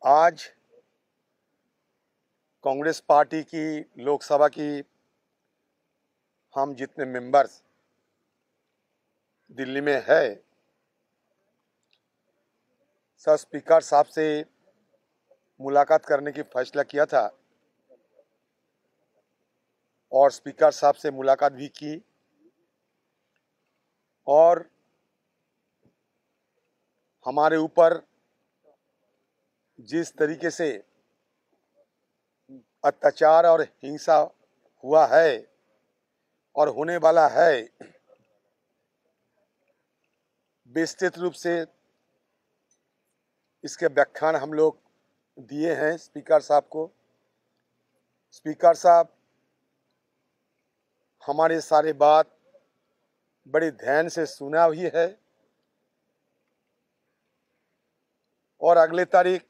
आज कांग्रेस पार्टी की लोकसभा की हम जितने मेंबर्स दिल्ली में है, सब स्पीकर साहब से मुलाकात करने की फैसला किया था और स्पीकर साहब से मुलाकात भी की। और हमारे ऊपर जिस तरीके से अत्याचार और हिंसा हुआ है और होने वाला है, विस्तृत रूप से इसके व्याख्यान हम लोग दिए हैं स्पीकर साहब को। स्पीकर साहब हमारे सारे बात बड़े ध्यान से सुना भी है और अगले तारीख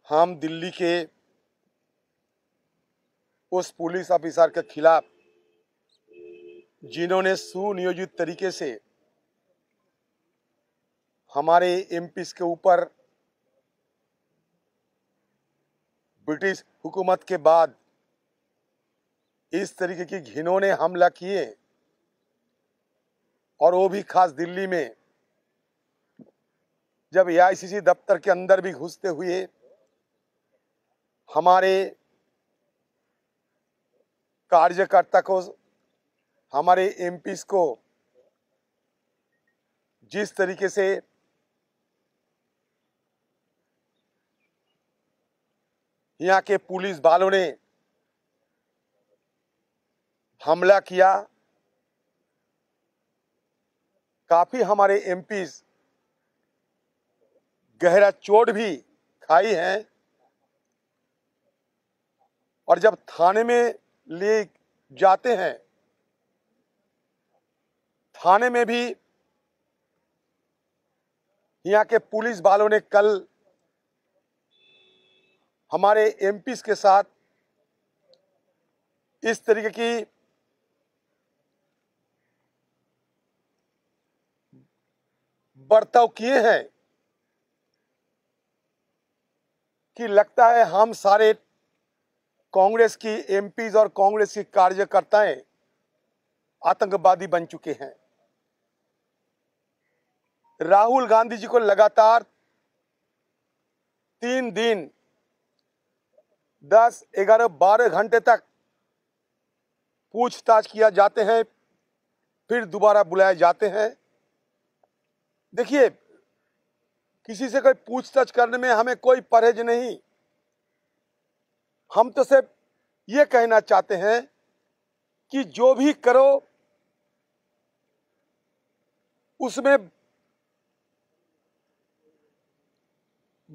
हम दिल्ली के उस पुलिस ऑफिसर के खिलाफ जिन्होंने सुनियोजित तरीके से हमारे एमपीज के ऊपर ब्रिटिश हुकूमत के बाद इस तरीके की घिनौने हमला किए और वो भी खास दिल्ली में, जब एआईसीसी दफ्तर के अंदर भी घुसते हुए हमारे कार्यकर्ता को, हमारे एमपीज को जिस तरीके से यहाँ के पुलिस वालों ने हमला किया, काफी हमारे एमपीज गहरा चोट भी खाई है। और जब थाने में ले जाते हैं, थाने में भी यहाँ के पुलिस वालों ने कल हमारे एमपीज के साथ इस तरीके की बर्ताव किए हैं कि लगता है हम सारे कांग्रेस की एमपीज और कांग्रेस की कार्यकर्ताएं आतंकवादी बन चुके हैं। राहुल गांधी जी को लगातार 3 दिन 10, 11, 12 घंटे तक पूछताछ किया जाते हैं, फिर दोबारा बुलाए जाते हैं। देखिए, किसी से कोई पूछताछ करने में हमें कोई परहेज नहीं। हम तो सिर्फ ये कहना चाहते हैं कि जो भी करो उसमें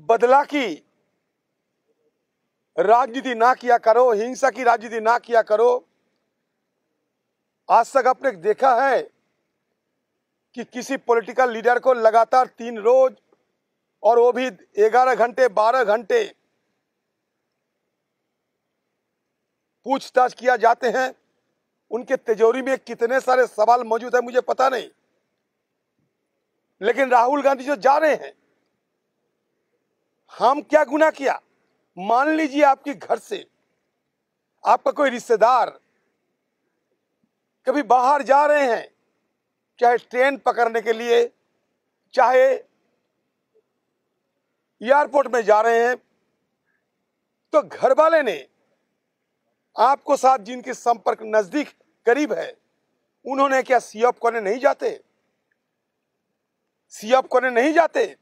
बदला की राजनीति ना किया करो, हिंसा की राजनीति ना किया करो। आज तक आपने देखा है कि किसी पॉलिटिकल लीडर को लगातार 3 रोज और वो भी 11 घंटे 12 घंटे पूछताछ किया जाते हैं। उनके तिजोरी में कितने सारे सवाल मौजूद है मुझे पता नहीं, लेकिन राहुल गांधी जो जा रहे हैं, हम क्या गुनाह किया? मान लीजिए आपके घर से आपका कोई रिश्तेदार कभी बाहर जा रहे हैं, चाहे ट्रेन पकड़ने के लिए, चाहे एयरपोर्ट में जा रहे हैं, तो घर वाले ने आपको साथ जिनके संपर्क नजदीक करीब है, उन्होंने क्या सीएफ करने नहीं जाते? सीएफ करने नहीं जाते।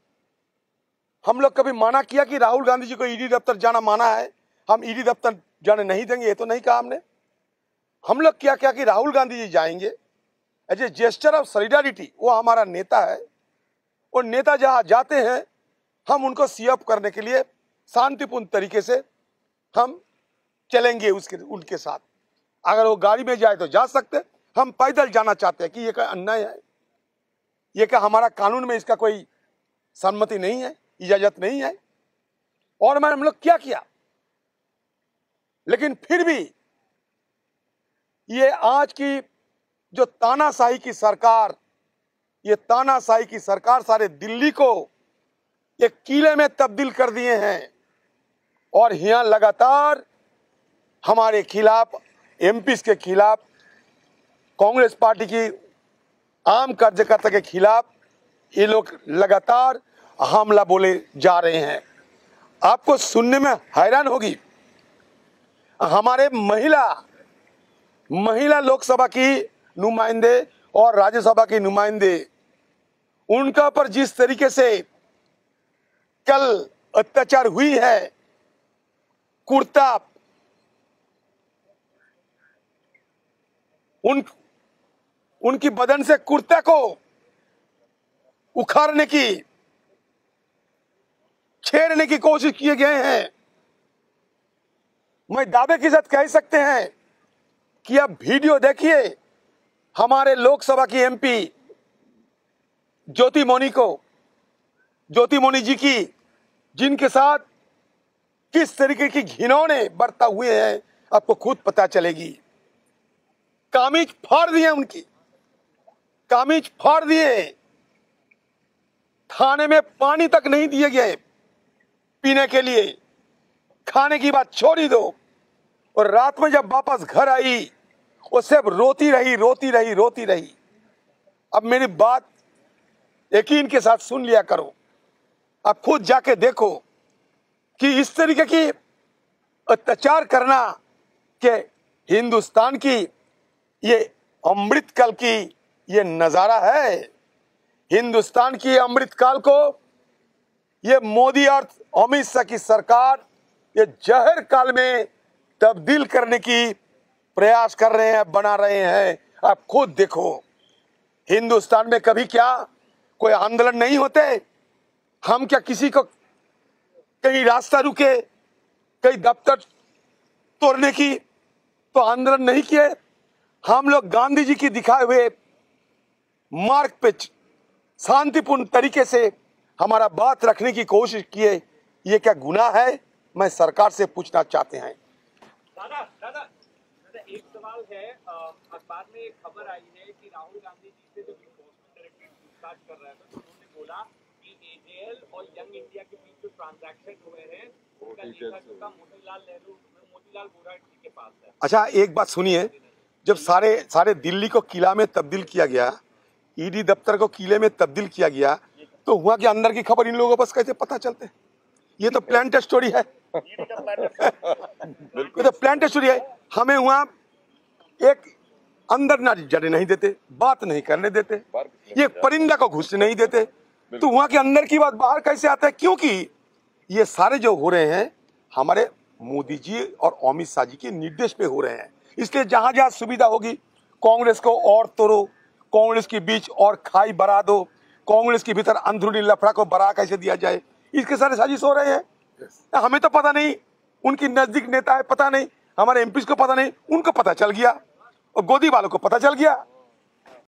हम लोग कभी माना किया कि राहुल गांधी जी को ईडी दफ्तर जाना माना है, हम ईडी दफ्तर जाने नहीं देंगे? ये तो नहीं कहा हमने। हम लोग क्या क्या कि राहुल गांधी जी जाएंगे as a gesture of solidarity, वो हमारा नेता है, और नेता जहां जाते हैं हम उनको सीएफ करने के लिए शांतिपूर्ण तरीके से हम चलेंगे उनके साथ। अगर वो गाड़ी में जाए तो जा सकते, हम पैदल जाना चाहते हैं कि ये क्या अन्याय है? ये क्या हमारा कानून में इसका कोई सम्मति नहीं है, इजाजत नहीं है? और हम लोग क्या किया? लेकिन फिर भी ये आज की जो तानाशाही की सरकार, ये तानाशाही की सरकार सारे दिल्ली को एक किले में तब्दील कर दिए हैं और यहाँ लगातार हमारे खिलाफ, एमपीज के खिलाफ, कांग्रेस पार्टी की आम कार्यकर्ता के खिलाफ ये लोग लगातार हमला बोले जा रहे हैं। आपको सुनने में हैरान होगी, हमारे महिला लोकसभा की नुमाइंदे और राज्यसभा की नुमाइंदे, उनका पर जिस तरीके से कल अत्याचार हुई है, कुर्ता उनकी बदन से कुर्ता को उखाड़ने की, छेड़ने की कोशिश किए गए हैं। मैं दावे के साथ कह सकते हैं कि आप वीडियो देखिए हमारे लोकसभा की एमपी ज्योति मौनी जी की, जिनके साथ किस तरीके की घिनौने बरता हुए हैं आपको खुद पता चलेगी। कामीज फाड़ दिए, उनकी कामीज फाड़ दिए, खाने में पानी तक नहीं दिए गए पीने के लिए, खाने की बात छोड़ ही दो। और रात में जब वापस घर आई वो सिर्फ रोती रही। अब मेरी बात यकीन के साथ सुन लिया करो, आप खुद जाके देखो कि इस तरीके की अत्याचार करना के हिंदुस्तान की ये अमृतकाल की ये नजारा है। हिंदुस्तान की अमृतकाल को ये मोदी और अमित शाह की सरकार ये जहर काल में तब्दील करने की प्रयास कर रहे हैं, बना रहे हैं। आप खुद देखो, हिंदुस्तान में कभी क्या कोई आंदोलन नहीं होते? हम क्या किसी को कहीं रास्ता रुके, कहीं दफ्तर तोड़ने की तो आंदोलन नहीं किए? हम लोग गांधी जी की दिखाए हुए मार्ग पे शांतिपूर्ण तरीके से हमारा बात रखने की कोशिश किए। ये क्या गुनाह है? मैं सरकार से पूछना चाहते हैं। दादा एक सवाल है, अखबार में एक खबर आई है कि राहुल गांधी जी से जब इन्फोर्समेंट डायरेक्टरेट पूछताछ कर रहा था तो उन्होंने बोला कि एजेएल और यंग इंडिया के बीच जो ट्रांजैक्शन हुए हैं उसका लेखा मोतीलाल वोरा जी के पास है। अच्छा, एक बात सुनिए, जब सारे दिल्ली को किला में तब्दील किया गया, ईडी दफ्तर को किले में तब्दील किया गया, तो वहां के अंदर की खबर इन लोगों को बस कैसे पता चलते? ये तो प्लान टेस्ट स्टोरी है। ये तो प्लान टेस्ट स्टोरी है। हमें वहां एक अंदर ना जाने नहीं देते, बात नहीं करने देते, ये परिंदा को घुसने नहीं देते, तो वहां के अंदर की बात बाहर कैसे आता है? क्योंकि ये सारे जो हो रहे हैं हमारे मोदी जी और अमित शाह जी के निर्देश पे हो रहे हैं। इसलिए जहां जहां सुविधा होगी कांग्रेस को और तोड़ो, कांग्रेस के बीच और खाई बढ़ा दो, कांग्रेस के भीतर अंदरूनी लफड़ा को बढ़ा कैसे दिया जाए, इसके सारे साजिश हो रहे हैं। हमें तो पता नहीं, उनकी नजदीक नेता है, पता नहीं, हमारे एमपी को पता नहीं, उनको पता चल गया और गोदी वालों को पता चल गया।